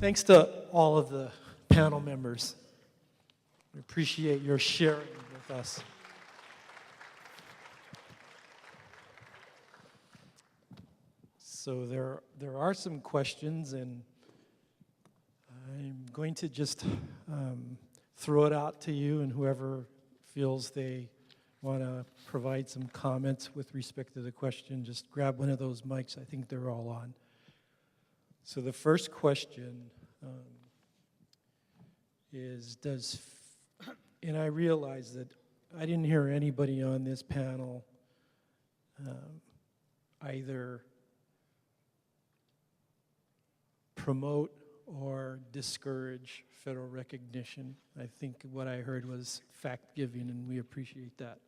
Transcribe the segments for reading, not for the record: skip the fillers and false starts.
Thanks to all of the panel members. We appreciate your sharing with us. So there are some questions, and I'm going to just throw it out to you, and whoever feels they want to provide some comments with respect to the question, just grab one of those mics. I think they're all on. So the first question is, and I realize that I didn't hear anybody on this panel either promote or discourage federal recognition. I think what I heard was fact-giving, and we appreciate that.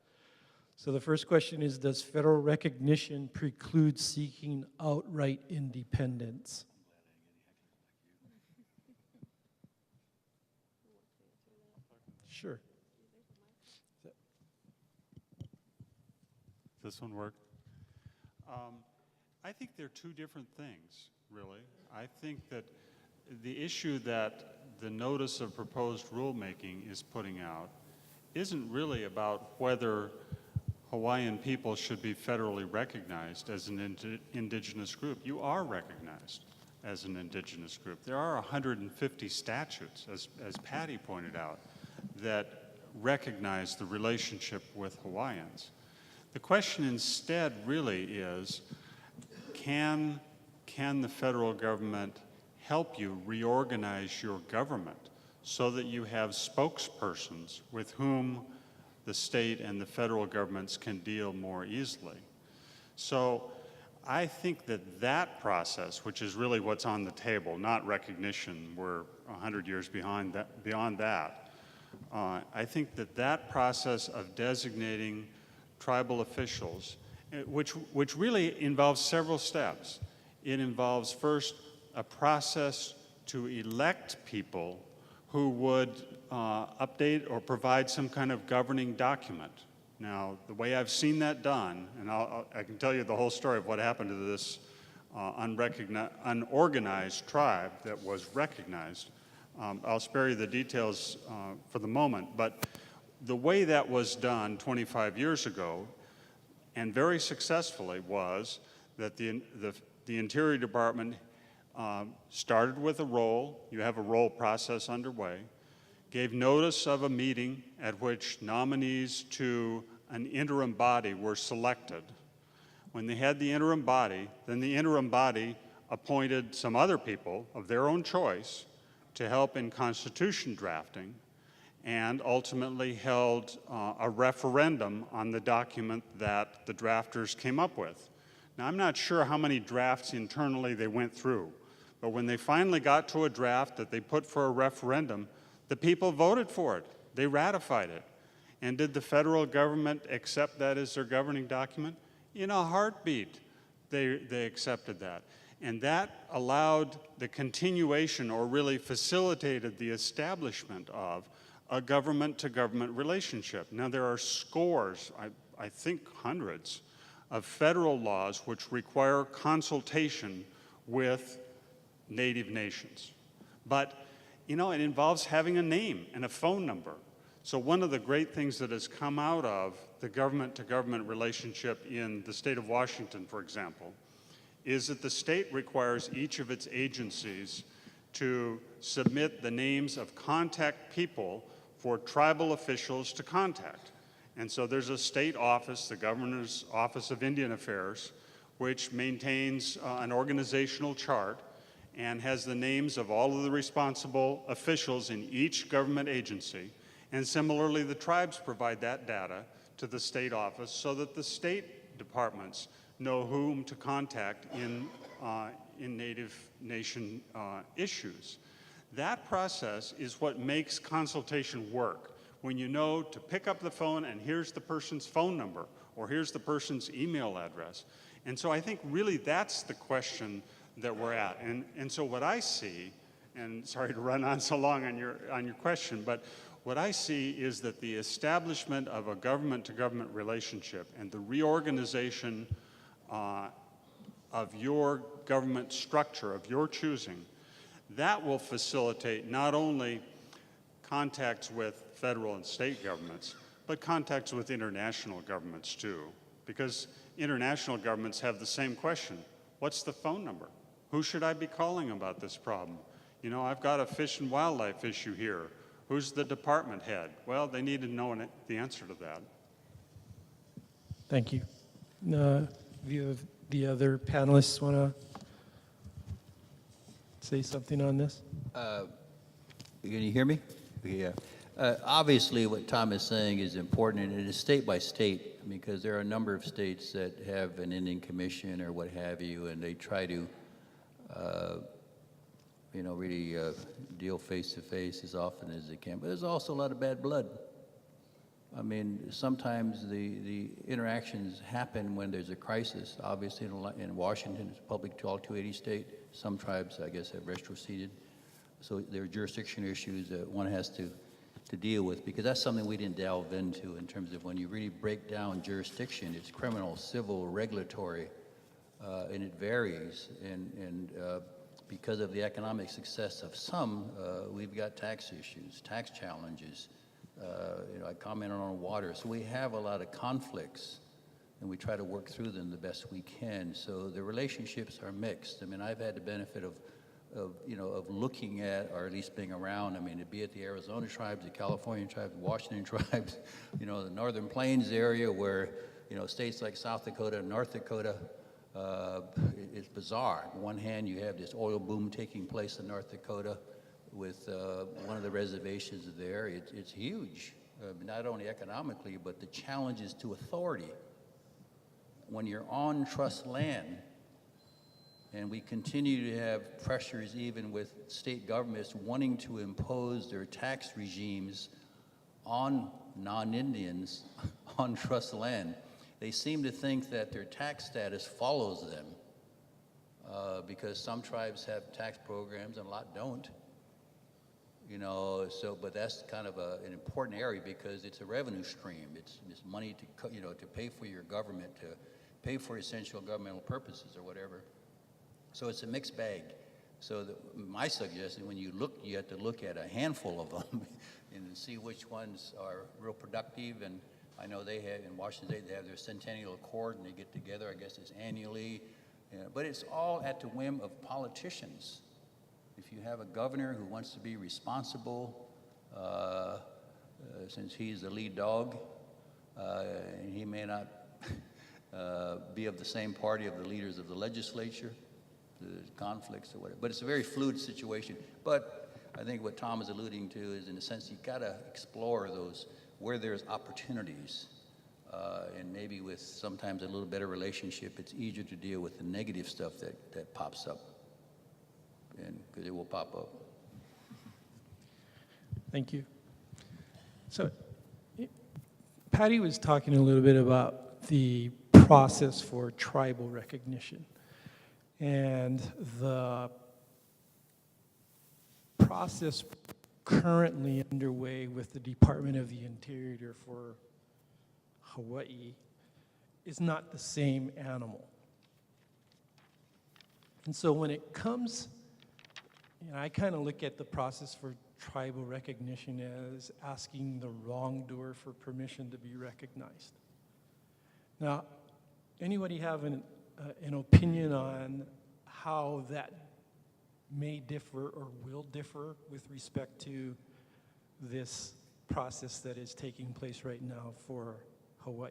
So the first question is, does federal recognition preclude seeking outright independence? Sure. This one work? I think they're two different things, really. I think that the issue that the notice of proposed rulemaking is putting out isn't really about whether Hawaiian people should be federally recognized as an indigenous group. You are recognized as an indigenous group. There are 150 statutes, as Patty pointed out, that recognize the relationship with Hawaiians. The question instead really is, can the federal government help you reorganize your government so that you have spokespersons with whom the state and the federal governments can deal more easily? So I think that process, which is really what's on the table, not recognition, we're 100 years beyond that. I think that process of designating tribal officials, which really involves several steps. It involves first a process to elect people who would update or provide some kind of governing document. Now, the way I've seen that done, and I can tell you the whole story of what happened to this unorganized tribe that was recognized. I'll spare you the details for the moment, but the way that was done 25 years ago, and very successfully, was that the Interior Department started with a roll. You have a roll process underway, gave notice of a meeting at which nominees to an interim body were selected. When they had the interim body, then the interim body appointed some other people of their own choice to help in constitution drafting, and ultimately held a referendum on the document that the drafters came up with. Now, I'm not sure how many drafts internally they went through, but when they finally got to a draft that they put for a referendum, the people voted for it. They ratified it. And did the federal government accept that as their governing document? In a heartbeat, they accepted that. And that allowed the continuation, or really facilitated the establishment of, a government-to-government relationship. Now, there are scores, I think hundreds, of federal laws which require consultation with Native nations. But, you know, it involves having a name and a phone number. So one of the great things that has come out of the government-to-government relationship in the state of Washington, for example, is that the state requires each of its agencies to submit the names of contact people for tribal officials to contact. And so there's a state office, the Governor's Office of Indian Affairs, which maintains an organizational chart and has the names of all of the responsible officials in each government agency. And similarly, the tribes provide that data to the state office so that the state departments know whom to contact in Native Nation issues. That process is what makes consultation work. When you know to pick up the phone and here's the person's phone number, or here's the person's email address. And so I think really that's the question that we're at. And so what I see, and sorry to run on so long on your question, but what I see is that the establishment of a government-to-government relationship and the reorganization of your government structure, of your choosing, That will facilitate not only contacts with federal and state governments, but contacts with international governments too, because international governments have the same question. What's the phone number? Who should I be calling about this problem? You know, I've got a fish and wildlife issue here. Who's the department head? Well, they need to know the answer to that. Thank you. The other panelists want to say something on this? Can you hear me? Yeah. Obviously, what Tom is saying is important, and it is state by state, because there are a number of states that have an Indian commission or what have you, and they try to, really deal face to face as often as they can. But there's also a lot of bad blood. I mean, sometimes the interactions happen when there's a crisis. Obviously, in Washington, it's a public law 280 state. Some tribes, I guess, have retroceded. So there are jurisdiction issues that one has to deal with, because that's something we didn't delve into in terms of when you really break down jurisdiction. It's criminal, civil, regulatory, and it varies. And because of the economic success of some, we've got tax issues, tax challenges. I commented on water. So we have a lot of conflicts, and we try to work through them the best we can. So the relationships are mixed. I mean, I've had the benefit of looking at, or at least being around, I mean, to be at the Arizona tribes, the California tribes, the Washington tribes, the Northern Plains area where, states like South Dakota and North Dakota, it's bizarre. On one hand, you have this oil boom taking place in North Dakota with one of the reservations there. It's huge, not only economically, but the challenges to authority. When you're on trust land, and we continue to have pressures even with state governments wanting to impose their tax regimes on non-Indians on trust land. They seem to think that their tax status follows them because some tribes have tax programs and a lot don't. But that's kind of an important area because it's a revenue stream. It's money to pay for your government, to pay for essential governmental purposes or whatever. So it's a mixed bag. So my suggestion, when you look, you have to look at a handful of them and see which ones are real productive. And I know they have, in Washington State, they have their Centennial Accord, and they get together, I guess it's annually. But it's all at the whim of politicians. If you have a governor who wants to be responsible, since he's the lead dog, and he may not be of the same party of the leaders of the legislature, the conflicts or whatever. But it's a very fluid situation. But I think what Tom is alluding to is, in a sense, you gotta explore those where there's opportunities, and maybe with sometimes a little better relationship, it's easier to deal with the negative stuff that pops up, and because it will pop up. Thank you. So, Patty was talking a little bit about the process for tribal recognition. And the process currently underway with the Department of the Interior for Hawaii is not the same animal. And so when it comes, I kind of look at the process for tribal recognition as asking the wrongdoer for permission to be recognized. Now, anybody have an opinion on how that may differ or will differ with respect to this process that is taking place right now for Hawaii?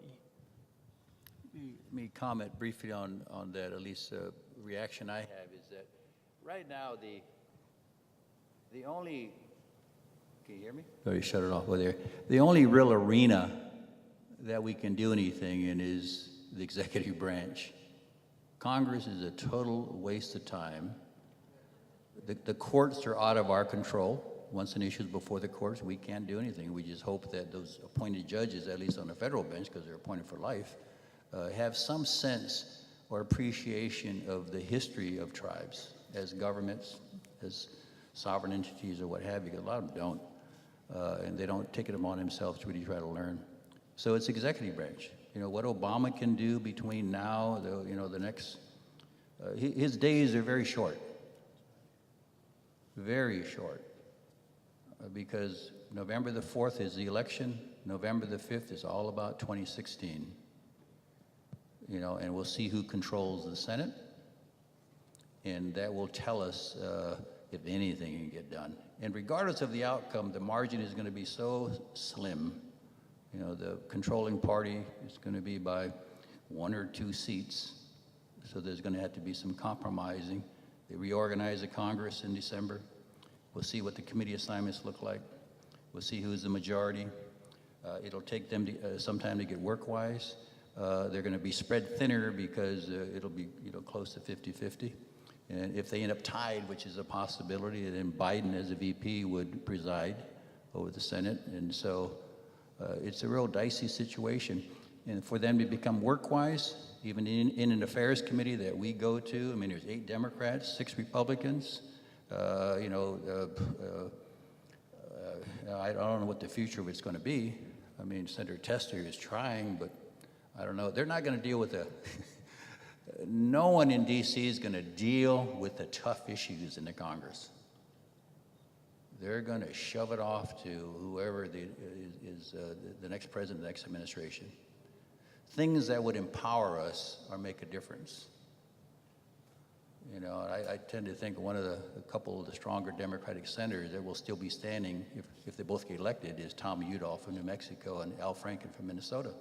Let me comment briefly on that. At least a reaction I have is that right now the only, can you hear me? Oh, you shut it off over there. The only real arena that we can do anything in is the executive branch. Congress is a total waste of time. The courts are out of our control. Once an issue is before the courts, we can't do anything. We just hope that those appointed judges, at least on the federal bench, because they're appointed for life, have some sense or appreciation of the history of tribes as governments, as sovereign entities or what have you, because a lot of them don't. And they don't take it upon themselves to really try to learn. So it's executive branch. What Obama can do between now, the next, his days are very short. very short, because November the 4th is the election, November the 5th is all about 2016. You know, and we'll see who controls the Senate, and that will tell us if anything can get done. And regardless of the outcome, the margin is going to be so slim. You know, the controlling party is going to be by 1 or 2 seats, so there's going to have to be some compromising. They reorganize the Congress in December. We'll see what the committee assignments look like. We'll see who's the majority. It'll take them some time to get work-wise. They're going to be spread thinner because it'll be, you know, close to 50-50. And if they end up tied, which is a possibility, then Biden as a VP would preside over the Senate. And so it's a real dicey situation. And for them to become work-wise, even in an affairs committee that we go to, I mean, there's 8 Democrats, 6 Republicans. You know, I don't know what the future of it's going to be. I mean, Senator Tester is trying, but I don't know. They're not going to deal with the, no one in D.C. is going to deal with the tough issues in the Congress. They're going to shove it off to whoever is the next president, the next administration. Things that would empower us or make a difference. You know, I tend to think one of a couple of the stronger Democratic senators that will still be standing if they both get elected is Tom Udall from New Mexico and Al Franken from Minnesota.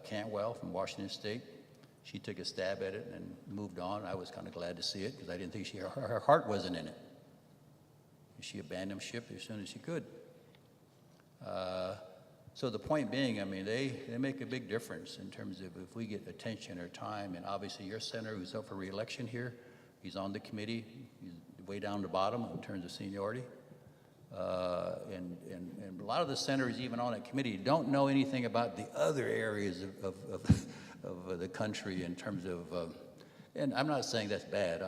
Cantwell from Washington State, she took a stab at it and moved on. I was kind of glad to see it because I didn't think her heart wasn't in it. She abandoned ship as soon as she could. So the point being, I mean, they make a big difference in terms of if we get attention or time, and obviously your senator who's up for re-election here, he's on the committee, he's way down the bottom in terms of seniority. And a lot of the senators even on that committee don't know anything about the other areas of the country in terms of, and I'm not saying that's bad,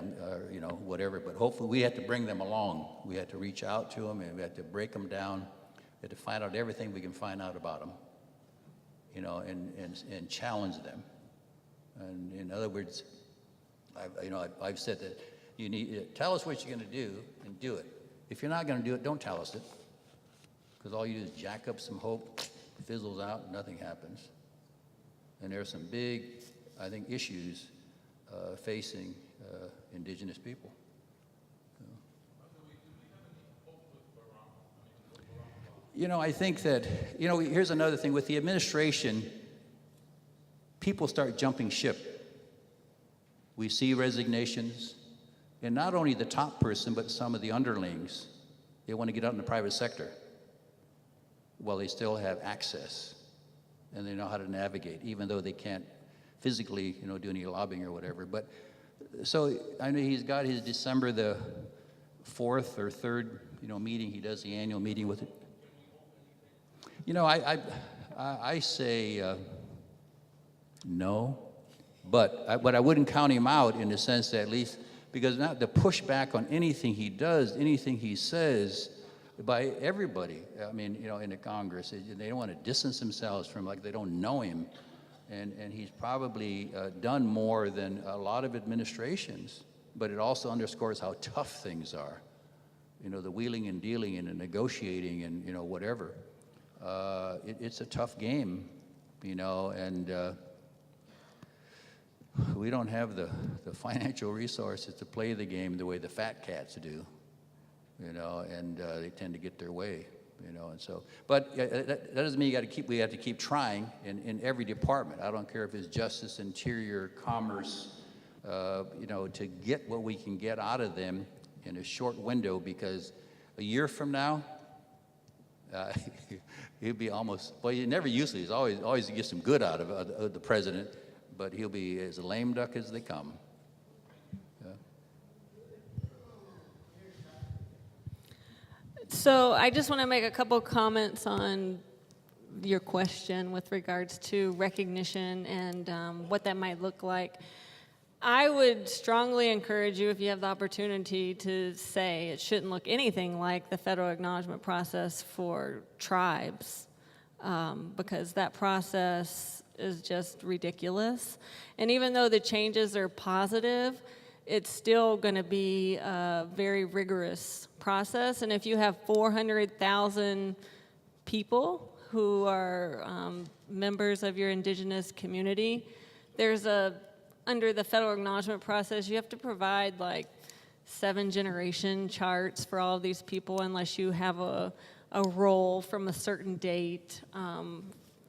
you know, whatever, but hopefully we have to bring them along. We have to reach out to them and we have to break them down. We have to find out everything we can find out about them, you know, and challenge them. And in other words, I've said that you need, tell us what you're going to do and do it. If you're not going to do it, don't tell us it, because all you do is jack up some hope, fizzles out, and nothing happens. And there are some big, I think, issues facing indigenous people. You know, I think that, you know, here's another thing. With the administration, people start jumping ship. We see resignations, and not only the top person, but some of the underlings. They want to get out in the private sector while they still have access, and they know how to navigate, even though they can't physically, you know, do any lobbying or whatever. But so I know he's got his December the 4th or 3rd, you know, meeting. He does the annual meeting with it. You know, I say no, but I wouldn't count him out in the sense that at least, because now the pushback on anything he does, anything he says by everybody, I mean, you know, in the Congress, they don't want to distance themselves from, like, they don't know him. And he's probably done more than a lot of administrations, but it also underscores how tough things are. You know, the wheeling and dealing and the negotiating and, you know, whatever. It's a tough game, you know, and we don't have the financial resources to play the game the way the fat cats do, you know, and they tend to get their way, you know, and so, but that doesn't mean we have to keep trying in every department. I don't care if it's justice, interior, commerce, you know, to get what we can get out of them in a short window, because a year from now, he'll be almost, well, he never usually, he's always gets some good out of the president, but he'll be as lame duck as they come. Yeah. So I just want to make a couple comments on your question with regards to recognition and what that might look like. I would strongly encourage you, if you have the opportunity, to say it shouldn't look anything like the federal acknowledgement process for tribes, because that process is just ridiculous. And even though the changes are positive, it's still going to be a very rigorous process. And if you have 400,000 people who are members of your indigenous community, under the federal acknowledgement process, you have to provide like 7-generation charts for all of these people unless you have a role from a certain date. And,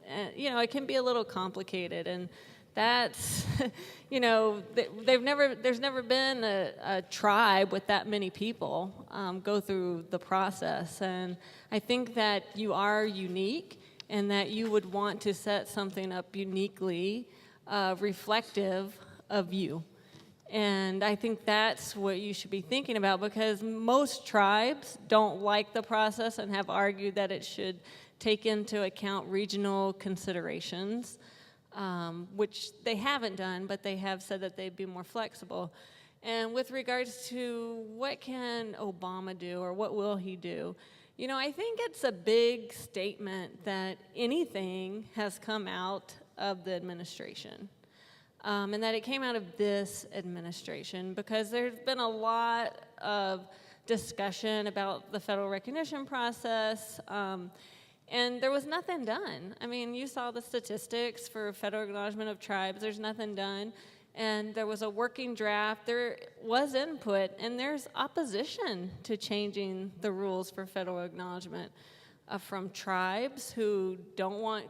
it can be a little complicated, and that's, there's never been a tribe with that many people go through the process. And I think that you are unique and that you would want to set something up uniquely reflective of you. And I think that's what you should be thinking about, because most tribes don't like the process and have argued that it should take into account regional considerations, which they haven't done, but they have said that they'd be more flexible. And with regards to what can Obama do or what will he do, I think it's a big statement that anything has come out of the administration. And that it came out of this administration, because there's been a lot of discussion about the federal recognition process, and there was nothing done. I mean, you saw the statistics for federal acknowledgement of tribes. There's nothing done. And there was a working draft. There was input, and there's opposition to changing the rules for federal acknowledgement from tribes who don't want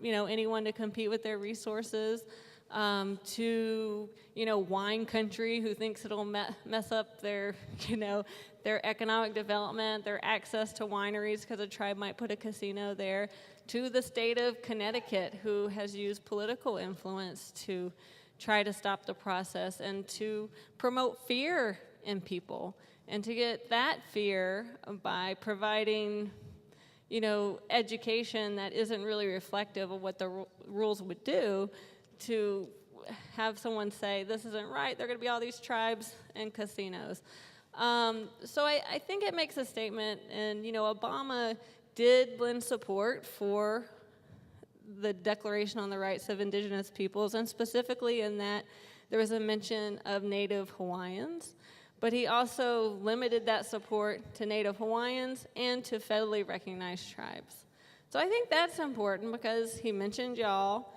anyone to compete with their resources, to wine country who thinks it'll mess up their their economic development, their access to wineries because a tribe might put a casino there, to the state of Connecticut who has used political influence to try to stop the process and to promote fear in people, and to get that fear by providing education that isn't really reflective of what the rules would do, to have someone say, this isn't right, there are going to be all these tribes and casinos. So I think it makes a statement, and Obama did lend support for the Declaration on the Rights of Indigenous Peoples, and specifically in that there was a mention of Native Hawaiians, but he also limited that support to Native Hawaiians and to federally recognized tribes. So I think that's important, because he mentioned y'all,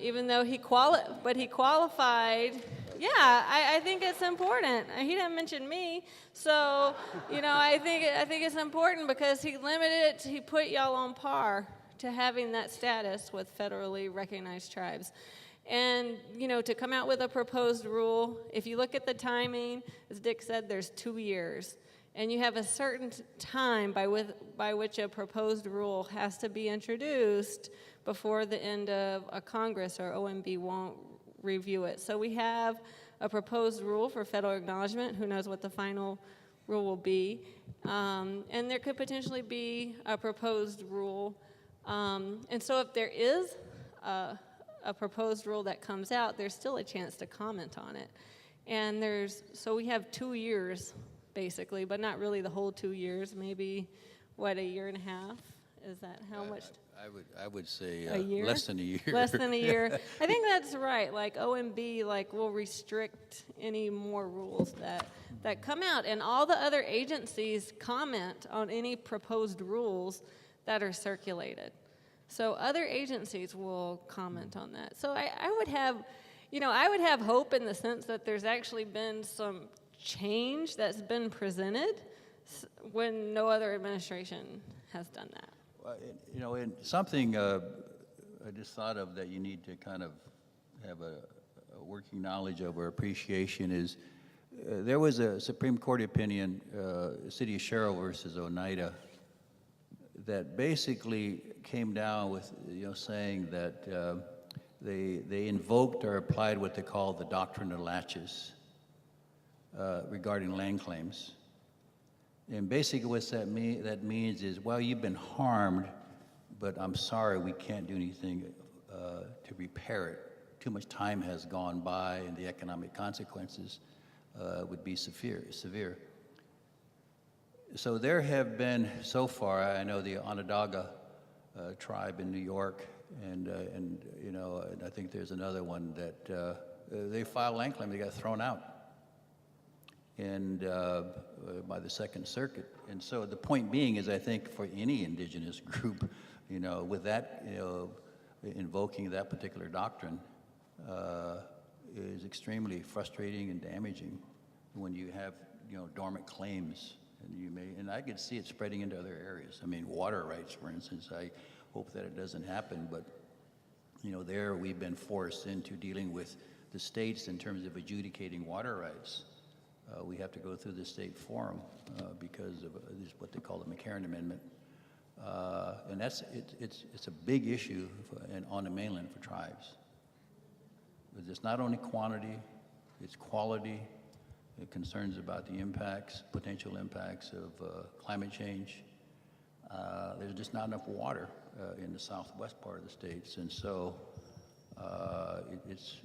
even though he qualified. Yeah, I think it's important. He didn't mention me, so I think it's important because he limited it. He put y'all on par to having that status with federally recognized tribes. And, to come out with a proposed rule, if you look at the timing, as Dick said, there's 2 years. And you have a certain time by which a proposed rule has to be introduced before the end of a Congress, or OMB won't review it. So we have a proposed rule for federal acknowledgement. Who knows what the final rule will be. And there could potentially be a proposed rule. And so if there is a proposed rule that comes out, there's still a chance to comment on it. And so we have 2 years, basically, but not really the whole 2 years, maybe, a year and a half? Is that how much? I would say a year? Less than a year. Less than a year. I think that's right. Like OMB, will restrict any more rules that come out, and all the other agencies comment on any proposed rules that are circulated. So other agencies will comment on that. So I would have hope in the sense that there's actually been some change that's been presented when no other administration has done that. Well, in something I just thought of that you need to kind of have a working knowledge of or appreciation is, there was a Supreme Court opinion, City of Sherrill versus Oneida, that basically came down with saying that they invoked or applied what they call the doctrine of laches regarding land claims. And basically what that means is, well, you've been harmed, but I'm sorry, we can't do anything to repair it. Too much time has gone by, and the economic consequences would be severe. So there have been, so far, I know the Onondaga tribe in New York, and I think there's another one that they filed land claim, they got thrown out. and by the Second Circuit. And so the point being is, I think for any indigenous group, you know, with that, you know, invoking that particular doctrine is extremely frustrating and damaging when you have, you know, dormant claims. And I could see it spreading into other areas. I mean, water rights, for instance, I hope that it doesn't happen, but, you know, there we've been forced into dealing with the states in terms of adjudicating water rights. We have to go through the state forum because of what they call the McCarran Amendment. And it's a big issue on the mainland for tribes. It's not only quantity, it's quality. It concerns about the impacts, potential impacts of climate change. There's just not enough water in the southwest part of the states, and so it's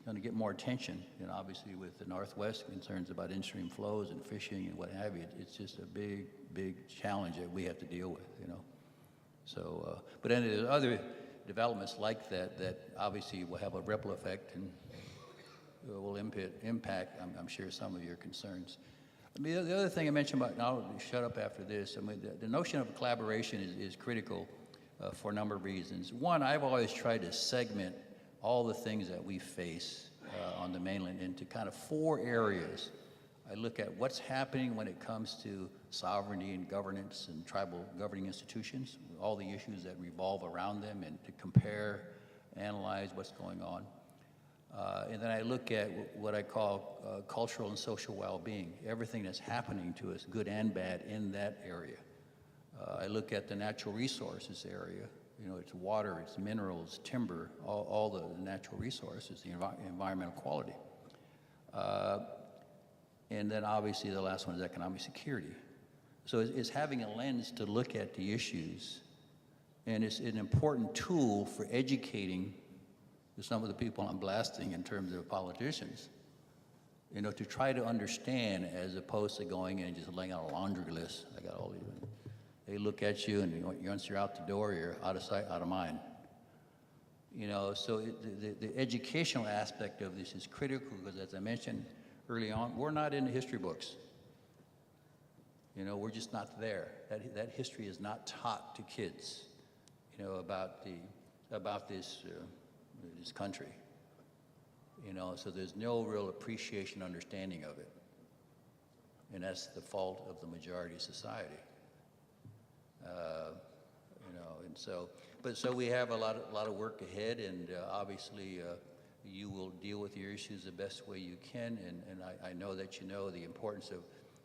going to get more attention. And obviously, with the Northwest, concerns about in-stream flows and fishing and what have you, it's just a big, big challenge that we have to deal with. You know, so but then there's other developments like that that obviously will have a ripple effect and will impact, I'm sure, some of your concerns. I mean, the other thing I mentioned about, and I'll shut up after this, I mean, the notion of collaboration is critical for a number of reasons. One, I've always tried to segment all the things that we face on the mainland into kind of 4 areas. I look at what's happening when it comes to sovereignty and governance and tribal governing institutions, all the issues that revolve around them, and to compare, analyze what's going on. And then I look at what I call cultural and social well-being, everything that's happening to us, good and bad, in that area. I look at the natural resources area. You know, it's water, it's minerals, timber, all the natural resources, the environmental quality. And then obviously the last one is economic security. So it's having a lens to look at the issues, and it's an important tool for educating some of the people I'm blasting in terms of politicians, you know, to try to understand as opposed to going in and just laying out a laundry list. I got all these. They look at you, and once you're out the door, you're out of sight, out of mind. You know, so the educational aspect of this is critical because, as I mentioned early on, we're not in the history books. You know, we're just not there. That history is not taught to kids, you know, about this country. You know, so there's no real appreciation, understanding of it. And that's the fault of the majority of society. You know, and so, so we have a lot of work ahead, and obviously you will deal with your issues the best way you can, and I know that you know the importance of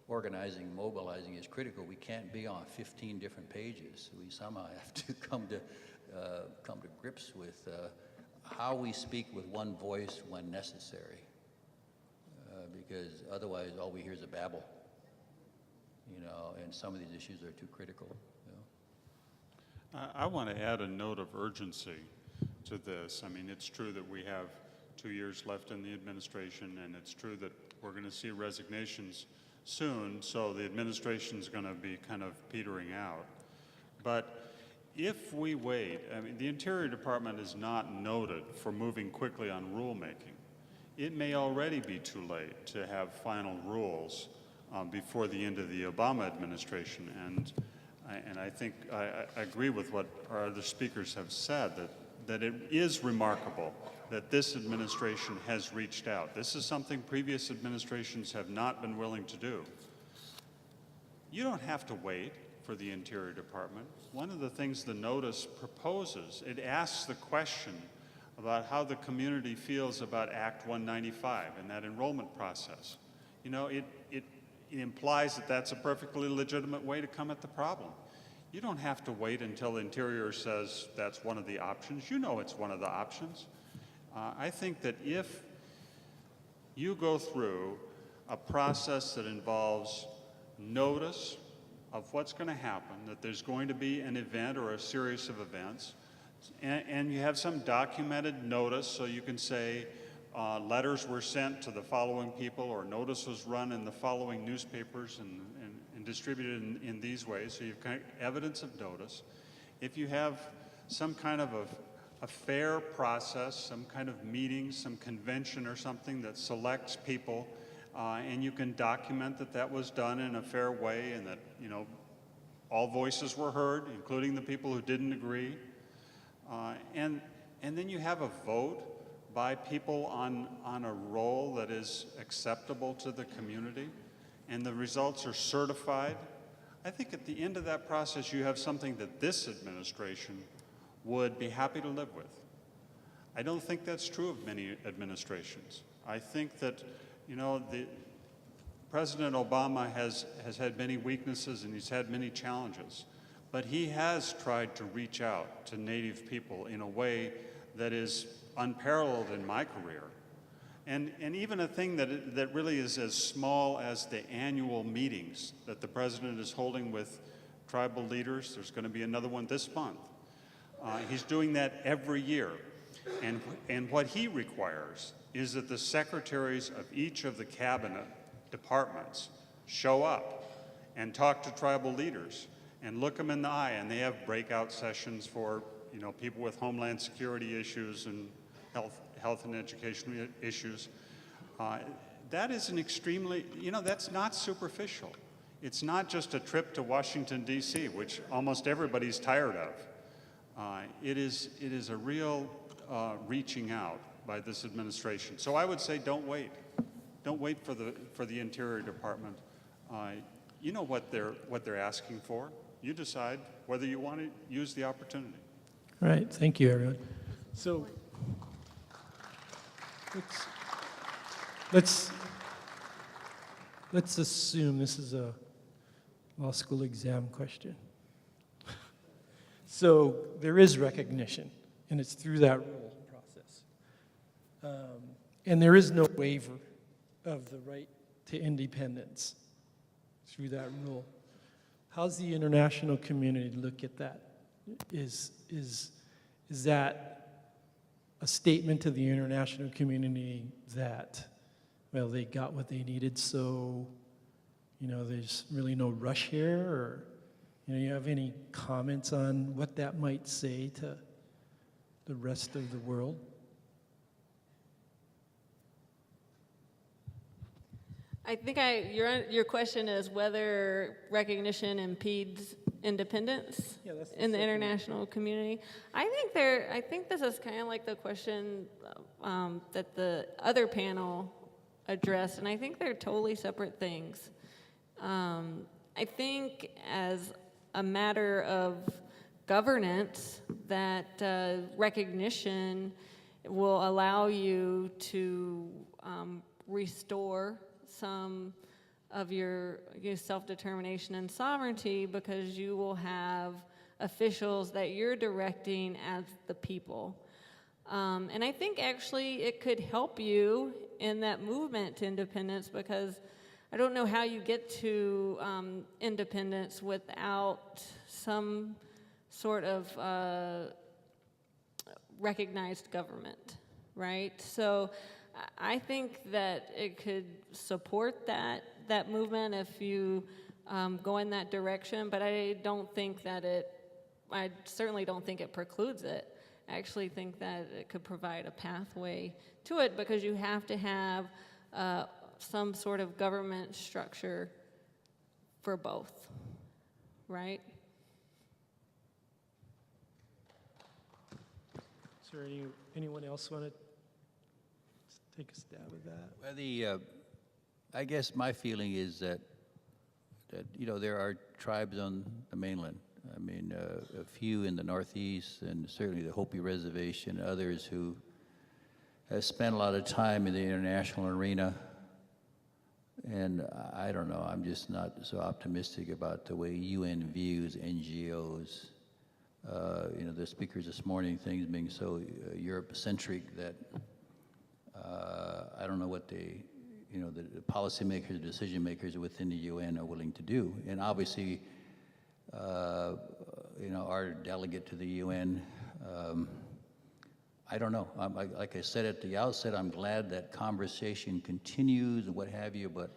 organizing, mobilizing is critical. We can't be on 15 different pages. We somehow have to come to grips with how we speak with one voice when necessary, because otherwise all we hear is a babble, you know, and some of these issues are too critical. You know? I want to add a note of urgency to this. I mean, it's true that we have 2 years left in the administration, and it's true that we're going to see resignations soon, so the administration's going to be kind of petering out. But if we wait, I mean, the Interior Department is not noted for moving quickly on rulemaking. It may already be too late to have final rules before the end of the Obama administration. And I think I agree with what our other speakers have said, that it is remarkable that this administration has reached out. This is something previous administrations have not been willing to do. You don't have to wait for the Interior Department. One of the things the notice proposes, it asks the question about how the community feels about Act 195 and that enrollment process. You know, it implies that that's a perfectly legitimate way to come at the problem. You don't have to wait until Interior says that's one of the options. You know it's one of the options. I think that if you go through a process that involves notice of what's going to happen, that there's going to be an event or a series of events, and you have some documented notice, so you can say letters were sent to the following people, or notice was run in the following newspapers and distributed in these ways, so you've got evidence of notice. If you have some kind of a fair process, some kind of meeting, some convention or something that selects people and you can document that that was done in a fair way and that, you know, all voices were heard, including the people who didn't agree. And then you have a vote by people on a role that is acceptable to the community, and the results are certified. I think at the end of that process, you have something that this administration would be happy to live with. I don't think that's true of many administrations. I think that, you know, President Obama has had many weaknesses and he's had many challenges, but he has tried to reach out to Native people in a way that is unparalleled in my career. And even a thing that really is as small as the annual meetings that the president is holding with tribal leaders. There's going to be another one this month. He's doing that every year. And what he requires is that the secretaries of each of the cabinet departments show up and talk to tribal leaders and look them in the eye. And they have breakout sessions for, you know, people with homeland security issues and health and education issues. That is an extremely, you know, that's not superficial. It's not just a trip to Washington, D.C., which almost everybody's tired of. It is a real reaching out by this administration. So I would say don't wait. Don't wait for the Interior Department. You know what they're asking for. You decide whether you want to use the opportunity. All right, thank you, everyone. So let's assume this is a law school exam question. So there is recognition, and it's through that rule process. And there is no waiver of the right to independence through that rule. How's the international community look at that? Is that a statement to the international community that, well, they got what they needed, so, you know, there's really no rush here? Or, you know, you have any comments on what that might say to the rest of the world? I think your question is whether recognition impedes independence in the international community. I think this is kind of like the question that the other panel addressed, and I think they're totally separate things. I think as a matter of governance, that recognition will allow you to restore some of your self-determination and sovereignty, because you will have officials that you're directing as the people. And I think actually it could help you in that movement to independence, because I don't know how you get to independence without some sort of recognized government, right? So I think that it could support that movement if you go in that direction, but I certainly don't think it precludes it. I actually think that it could provide a pathway to it, because you have to have some sort of government structure for both, right? Is there anyone else want to take a stab at that? Well, I guess my feeling is that you know, there are tribes on the mainland. I mean, a few in the Northeast, and certainly the Hopi Reservation, others who have spent a lot of time in the international arena. And I don't know, I'm just not so optimistic about the way UN views NGOs. You know, the speakers this morning, things being so Europe-centric that I don't know what they, you know, the policymakers, decision makers within the UN are willing to do. And obviously, you know, our delegate to the UN, I don't know. Like I said at the outset, I'm glad that conversation continues and what have you, but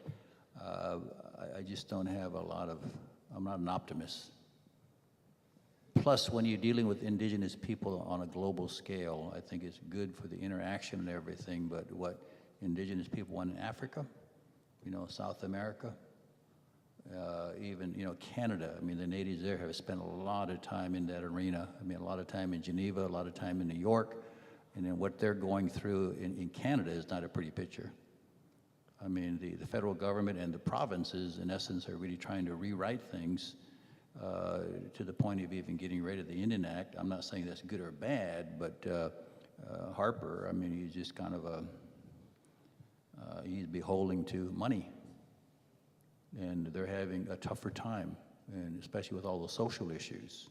I just don't have I'm not an optimist. Plus, when you're dealing with indigenous people on a global scale, I think it's good for the interaction and everything, but what indigenous people want in Africa South America, even, Canada. I mean, the natives there have spent a lot of time in that arena. I mean, a lot of time in Geneva, a lot of time in New York, and then what they're going through in Canada is not a pretty picture. I mean, the federal government and the provinces, in essence, are really trying to rewrite things to the point of even getting rid of the Indian Act. I'm not saying that's good or bad, but Harper, I mean, he's just kind of he's beholden to money. And they're having a tougher time, and especially with all the social issues,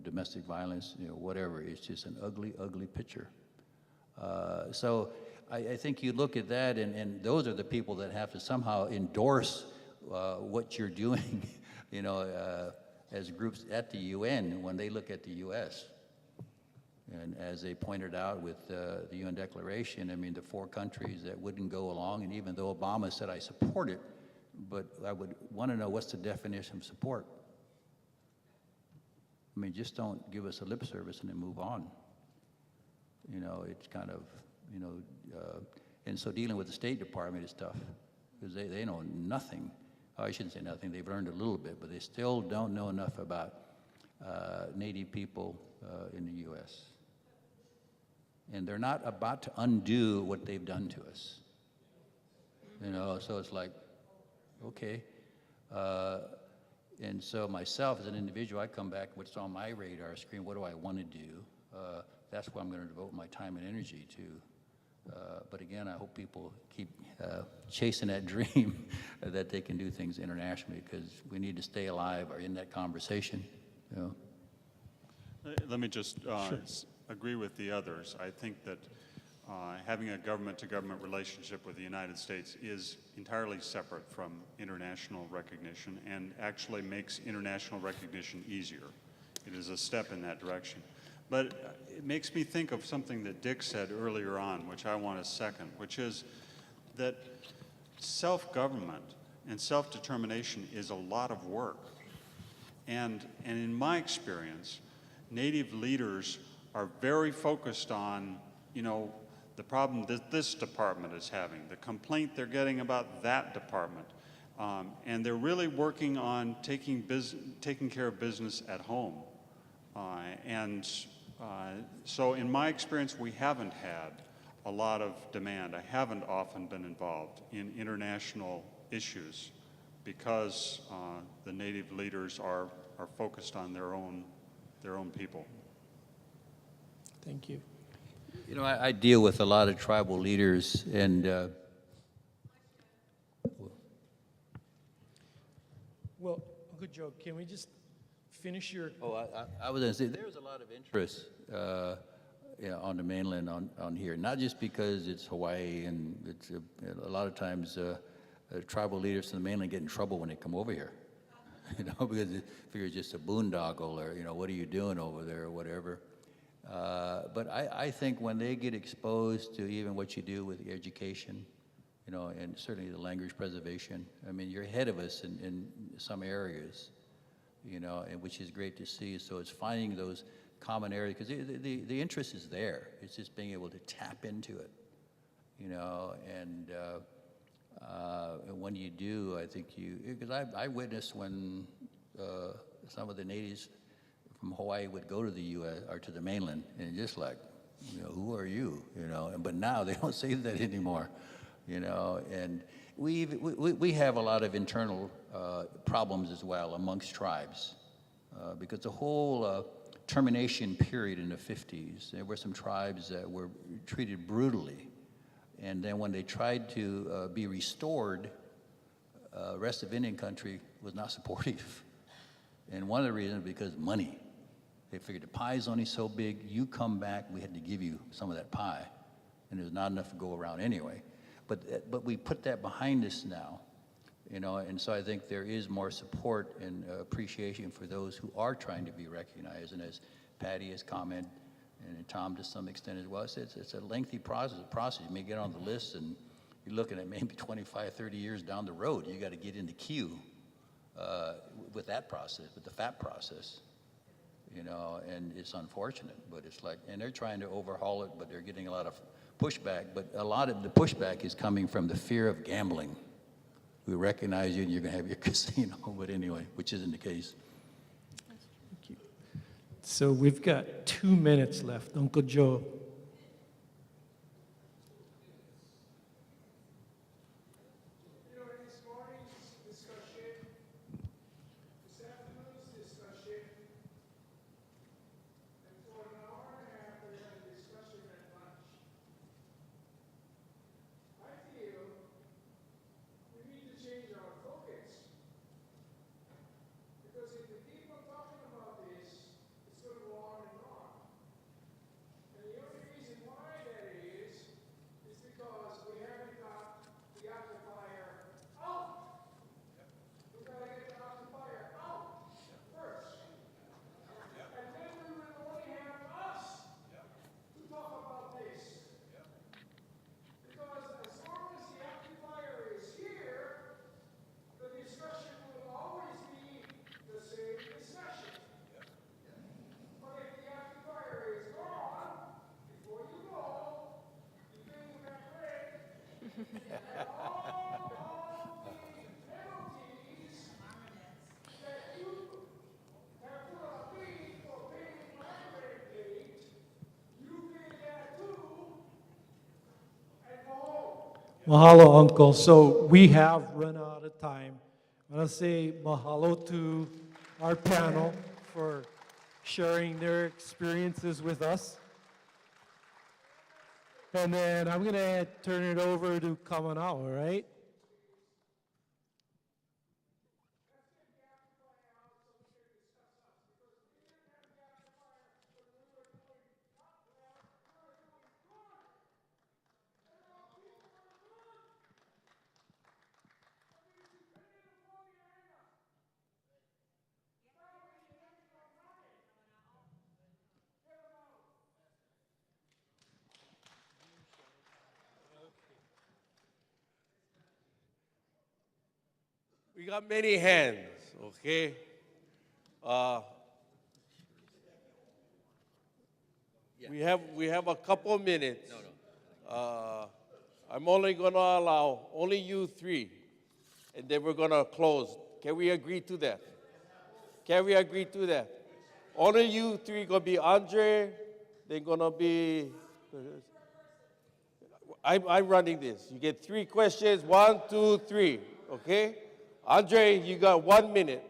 domestic violence, whatever. It's just an ugly, ugly picture. So I think you look at that, and those are the people that have to somehow endorse what you're doing, as groups at the UN when they look at the U.S. And as they pointed out with the UN Declaration, I mean, the 4 countries that wouldn't go along, and even though Obama said, I support it, but I would want to know what's the definition of support. I mean, just don't give us a lip service and then move on. It's kind of, and so dealing with the State Department is tough because they know nothing. Oh, I shouldn't say nothing. They've learned a little bit, but they still don't know enough about Native people in the U.S. And they're not about to undo what they've done to us. So it's like, okay. And so myself as an individual, I come back, what's on my radar screen, what do I want to do? That's what I'm going to devote my time and energy to. But again, I hope people keep chasing that dream that they can do things internationally, because we need to stay alive or in that conversation. Let me just agree with the others. I think that having a government-to-government relationship with the United States is entirely separate from international recognition and actually makes international recognition easier. It is a step in that direction. But it makes me think of something that Dick said earlier on, which I want to second, which is that self-government and self-determination is a lot of work. And in my experience, Native leaders are very focused on, the problem that this department is having, the complaint they're getting about that department. And they're really working on taking care of business at home. So in my experience, we haven't had a lot of demand. I haven't often been involved in international issues because the Native leaders are focused on their own people. Thank you. I deal with a lot of tribal leaders, and Well, Uncle Joe, can we just finish your... I was going to say, there's a lot of interest on the mainland on here, not just because it's Hawaii, and it's a lot of times tribal leaders from the mainland get in trouble when they come over here, because they figure it's just a boondoggle, or, what are you doing over there, or whatever. But I think when they get exposed to even what you do with the education, and certainly the language preservation, I mean, you're ahead of us in some areas, and which is great to see. So it's finding those common areas, because the interest is there. It's just being able to tap into it, and when you do, I think because I witnessed when some of the natives from Hawaii would go to the U.S. or to the mainland, and just like, who are you, but now they don't say that anymore, and we have a lot of internal problems as well amongst tribes, because the whole termination period in the 50s, there were some tribes that were treated brutally, and then when they tried to be restored, rest of Indian country was not supportive, and one of the reasons because money. They figured the pie's only so big, you come back, we had to give you some of that pie, and there's not enough to go around anyway. But we put that behind us now, and so I think there is more support and appreciation for those who are trying to be recognized. And as Patty has commented, and Tom to some extent as well, it's a lengthy process. You may get on the list, and you're looking at maybe 25, 30 years down the road. You got to get in the queue with that process, with the FAP process. And it's unfortunate, but it's like, and they're trying to overhaul it, but they're getting a lot of pushback, but a lot of the pushback is coming from the fear of gambling. we recognize you and you're going to have your casino, but anyway, which isn't the case. So we've got 2 minutes left. Uncle Joe. Mahalo, Uncle. So we have run out of time. I want to say mahalo to our panel for sharing their experiences with us. And then I'm going to turn it over to Kamau, all right? We got many hands, okay? We have a couple of minutes. I'm only going to allow only you three, and then we're going to close. Can we agree to that? Can we agree to that? Only you three going to be Andre, then going to be... I'm running this. You get 3 questions, 1, 2, 3, okay? Andre, you got 1 minute.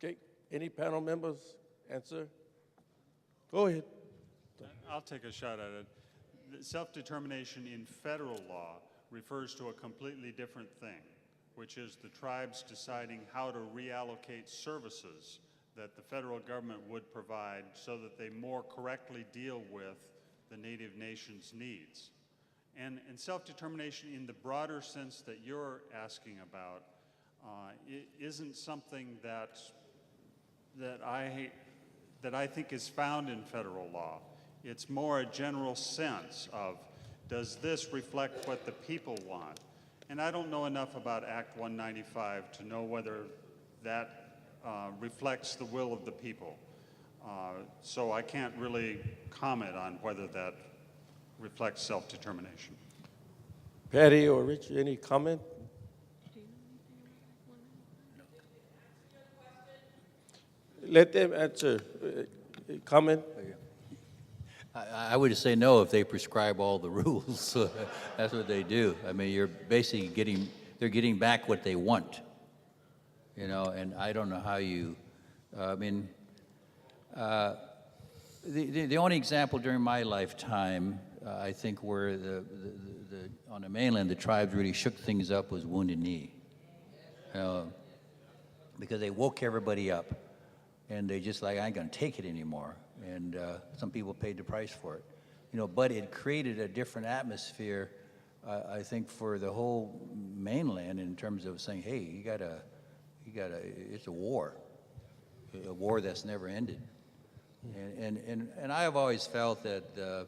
Okay, any panel members answer? Go ahead. I'll take a shot at it. Self-determination in federal law refers to a completely different thing, which is the tribes deciding how to reallocate services that the federal government would provide so that they more correctly deal with the Native nations' needs. And self-determination in the broader sense that you're asking about isn't something that I think is found in federal law. It's more a general sense of, does this reflect what the people want? And I don't know enough about Act 195 to know whether that reflects the will of the people. So I can't really comment on whether that reflects self-determination. Patty or Rich, any comment? Let them answer. Comment? I would say no if they prescribe all the rules. That's what they do. I mean, you're basically they're getting back what they want, you know, and I don't know how you, the only example during my lifetime, I think where on the mainland, the tribes really shook things up was Wounded Knee, because they woke everybody up. And they just like, I ain't gonna take it anymore. And some people paid the price for it. You know, but it created a different atmosphere I think for the whole mainland, in terms of saying, hey, you gotta, it's a war that's never ended. And I have always felt that,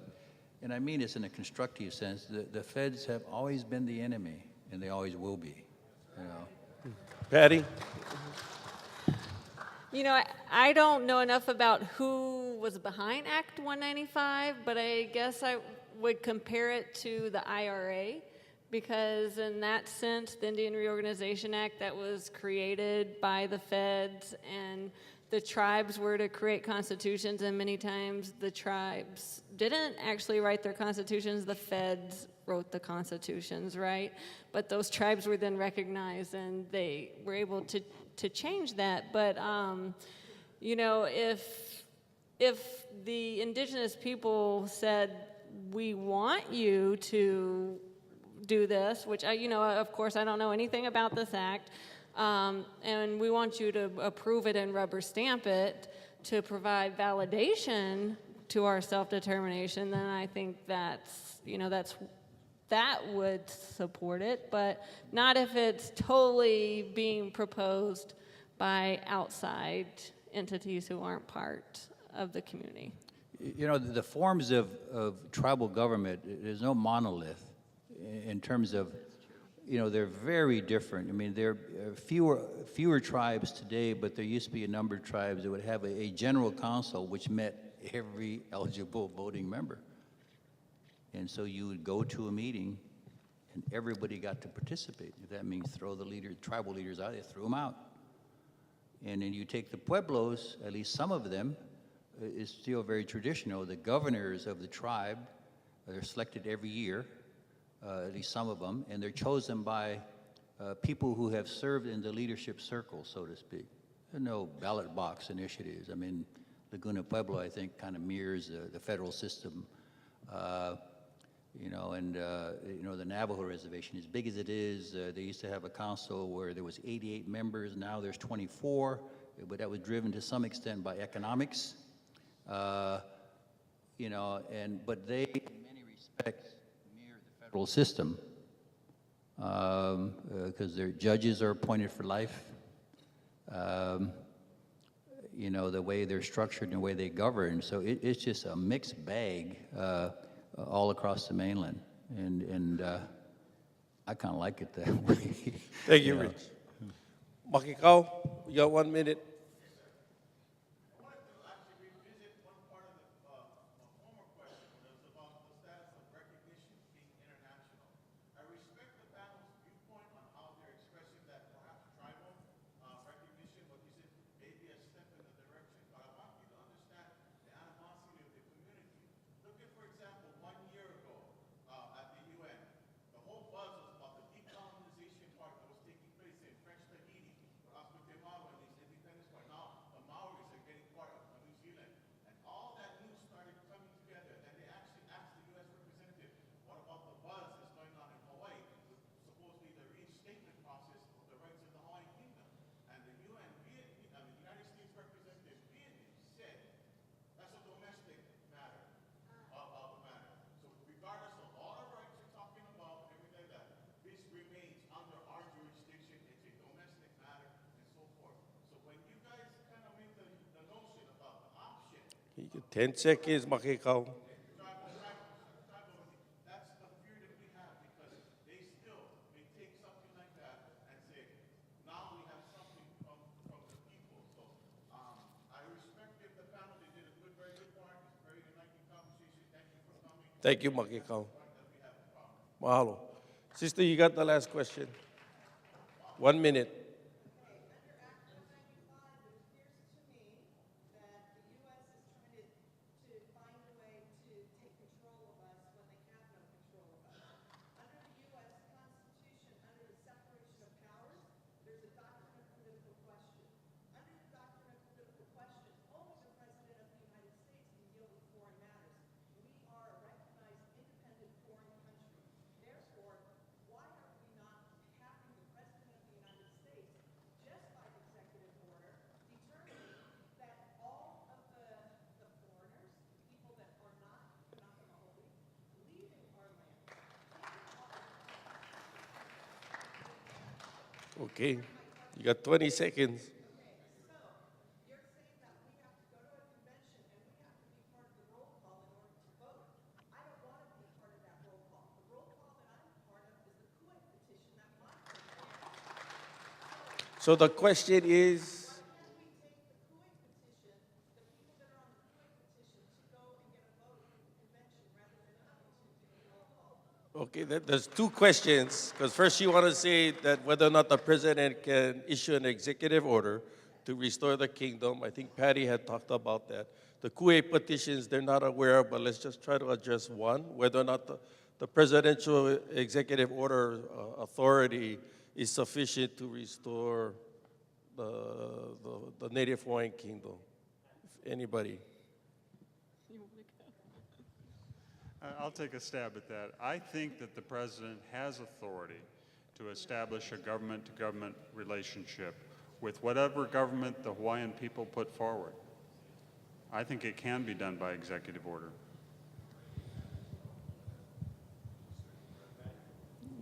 and I mean this in a constructive sense, the feds have always been the enemy, and they always will be, you know. Patty? You know, I don't know enough about who was behind Act 195, but I guess I would compare it to the IRA, because in that sense, the Indian Reorganization Act, that was created by the feds, and the tribes were to create constitutions, and many times the tribes didn't actually write their constitutions, the feds wrote the constitutions, right? But those tribes were then recognized, and they were able to change that. But, you know, if the indigenous people said, we want you to do this, which you know, of course, I don't know anything about this act, and we want you to approve it and rubber stamp it to provide validation to our self-determination, then I think that's, you know, that would support it, but not if it's totally being proposed by outside entities who aren't part of the community. You know, the forms of tribal government, there's no monolith in terms of, you know, they're very different. I mean, there are fewer tribes today, but there used to be a number of tribes that would have a general council which met every eligible voting member. And so you would go to a meeting and everybody got to participate. If that means throw the tribal leaders out, they threw them out. And then you take the pueblos, at least some of them, is still very traditional. The governors of the tribe are selected every year, at least some of them, and they're chosen by people who have served in the leadership circle, so to speak. There are no ballot box initiatives. I mean, Laguna Pueblo, I think, kind of mirrors the federal system. You know, and you know, the Navajo reservation, as big as it is, they used to have a council where there was 88 members. Now there's 24, but that was driven to some extent by economics. You know, but they, in many respects, mirror the federal system because their judges are appointed for life. You know, the way they're structured and the way they govern. So it's just a mixed bag all across the mainland. And I kind of like it that way. Thank you, Rich. Makikau, you got 1 minute. You get 10 seconds, Makikau. Thank you, Makikau. Mahalo. Sister, you got the last question. 1 minute. Okay, you got 20 seconds. So the question is, okay, there's two questions, because first you want to say that whether or not the president can issue an executive order to restore the kingdom. I think Patty had talked about that. The Kue petitions, they're not aware of, but let's just try to address one, whether or not the presidential executive order authority is sufficient to restore the Native Hawaiian kingdom. If anybody. I'll take a stab at that. I think that the president has authority to establish a government-to-government relationship with whatever government the Hawaiian people put forward. I think it can be done by executive order.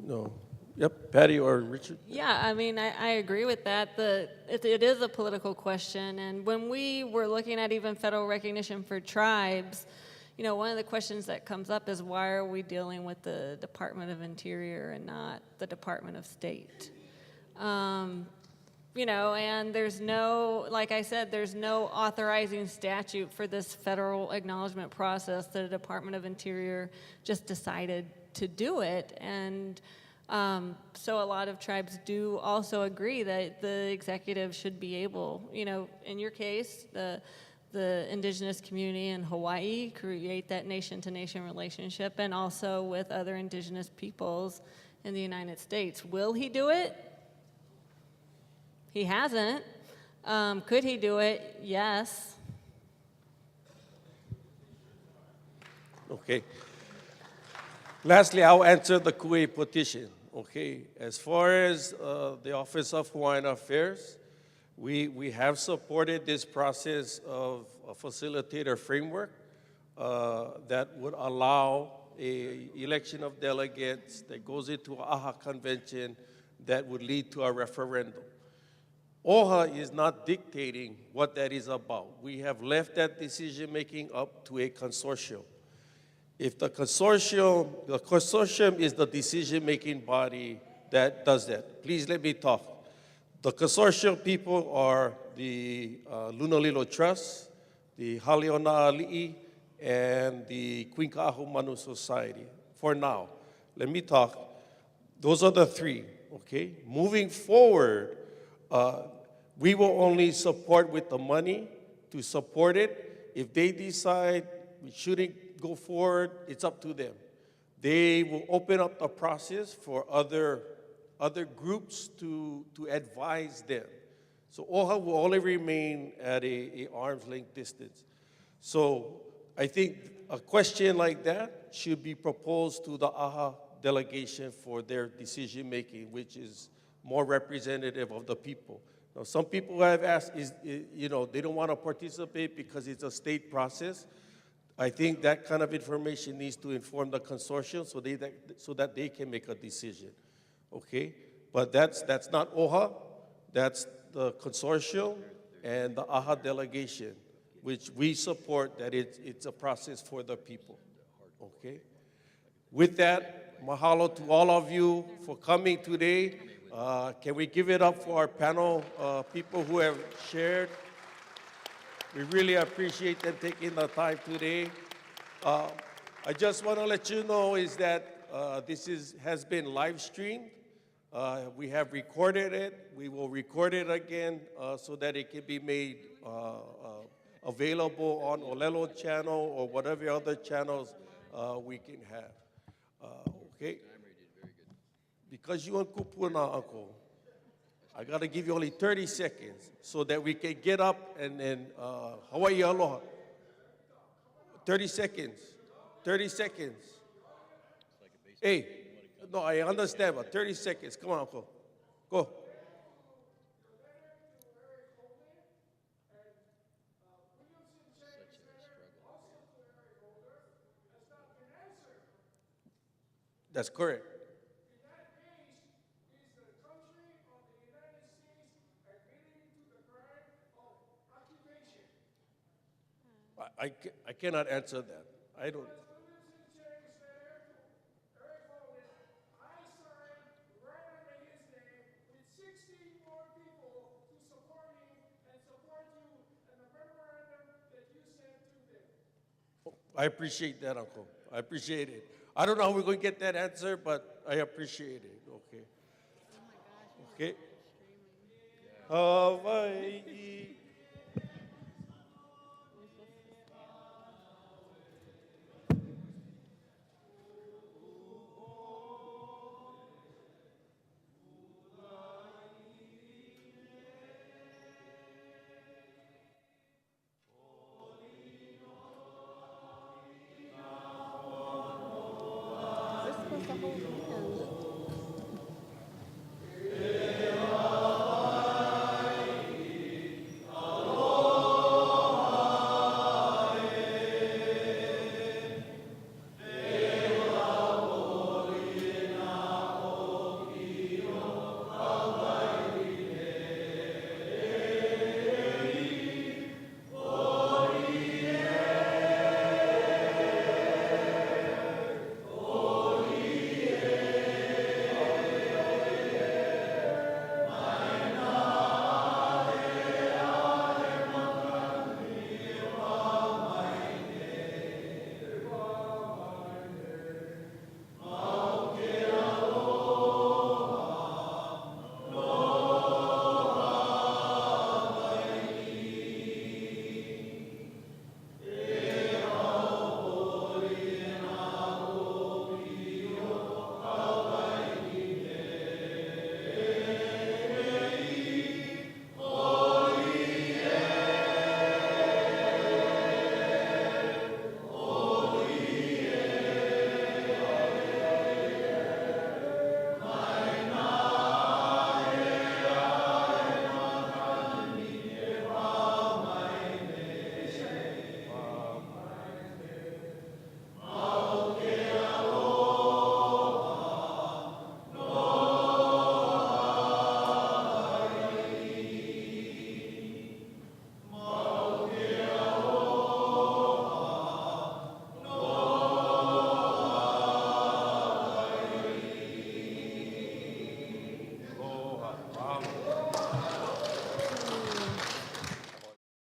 No. Yep, Patty or Richard? Yeah, I mean, I agree with that. It is a political question, and when we were looking at even federal recognition for tribes, you know, one of the questions that comes up is why are we dealing with the Department of Interior and not the Department of State? You know, and there's no, like I said, there's no authorizing statute for this federal acknowledgement process. The Department of Interior just decided to do it, and so a lot of tribes do also agree that the executive should be able, you know, in your case, the indigenous community in Hawaii create that nation-to-nation relationship, and also with other indigenous peoples in the United States. Will he do it? He hasn't. Could he do it? Yes. Okay. Lastly, I'll answer the Kue petition. Okay. As far as the Office of Hawaiian Affairs, we have supported this process of a facilitator framework that would allow an election of delegates that goes into an AHA convention that would lead to a referendum. OHA is not dictating what that is about. We have left that decision-making up to a consortium. If the consortium is the decision-making body that does that. Please let me talk. The consortium people are the Lunalilo Trust, the Haleona'ali'i, and the Queen Manu Society, for now. Let me talk. Those are the three, okay? Moving forward, we will only support with the money to support it. If they decide we shouldn't go forward, it's up to them. They will open up the process for other groups to advise them. So OHA will only remain at a arm's length distance. So I think a question like that should be proposed to the AHA delegation for their decision making, which is more representative of the people. Now, some people have asked, you know, they don't want to participate because it's a state process. I think that kind of information needs to inform the consortium so that they can make a decision, okay? But that's not OHA, that's the consortium and the AHA delegation, which we support that it's a process for the people, okay? With that, mahalo to all of you for coming today. Can we give it up for our panel people who have shared? We really appreciate them taking the time today. I just want to let you know is that this has been live streamed. We have recorded it. We will record it again so that it can be made available on Olelo channel or whatever other channels we can have. Okay? Because you on kupuna, Uncle, I got to give you only 30 seconds so that we can get up and then Hawaii aloha. 30 seconds. 30 seconds. Hey, no, I understand, but 30 seconds. Come on, Uncle. Go. That's correct. I cannot answer that. I don't. I appreciate that, Uncle. I appreciate it. I don't know how we're going to get that answer, but I appreciate it. Okay. Okay. Hawaii.